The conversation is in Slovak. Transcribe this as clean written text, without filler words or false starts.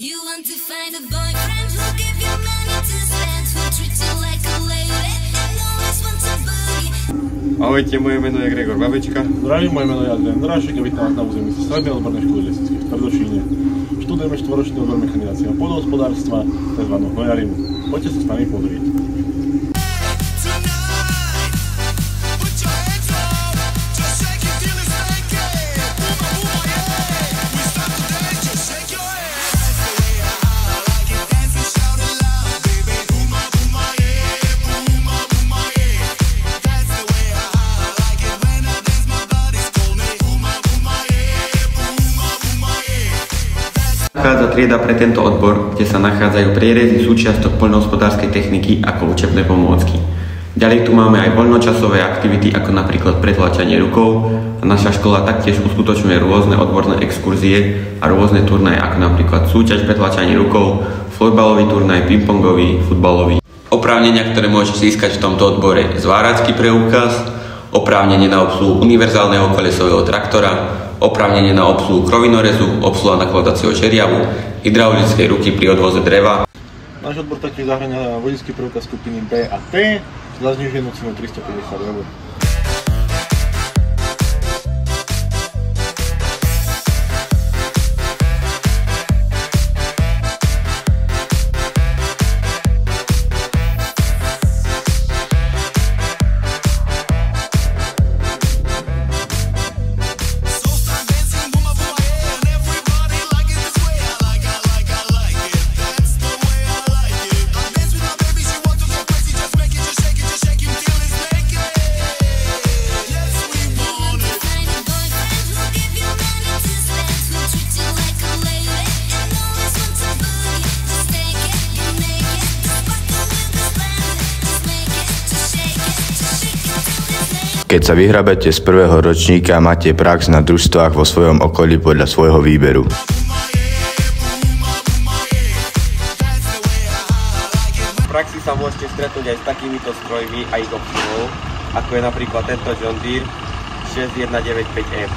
You want to find a boyfriend who'll give you money to spend, who'll treat you like a lady and always wants a booty. Ahojte, moje meno je Gregor Babečka. Zdravím, moje meno je Adrian Drášek a vítam vás na území Strednej odbornej školy lesníckej v Tvrdošíne. Študujeme štvoročný odbor mechanizácie a poľnohospodárstva, tzv. Hnojarinu. Poďte sa s nami pozrieť. Nachádza trieda pre tento odbor, kde sa nachádzajú prierezy súčiastok poľnohospodárskej techniky ako učebné pomôcky. Ďalej tu máme aj voľnočasové aktivity ako napríklad pretlačanie rukou a naša škola taktiež uskutočňuje rôzne odborné exkurzie a rôzne turnaje ako napríklad súťaž pretlačanie rukou, florbalový turnaj, pingpongový, futbalový. Oprávnenia, ktoré môžete získať v tomto odbore: zváracký preukaz, oprávnenie na obsluhu univerzálneho kolesového traktora, oprávnenie na obsluhu krovinorezu, obsluha nakladacieho žeriavu, hydraulickej ruky pri odvoze dreva. Náš odbor taktiež zahŕňa vodičský preukaz skupiny B a T za zníženú cenu 350 €. Keď sa vyhrabete z prvého ročníka, máte prax na družstvách vo svojom okolí podľa svojho výberu. V praxi sa môžete stretnúť aj s takýmito strojmi a ich obsluhou, ako je napríklad tento John Deere 6195F.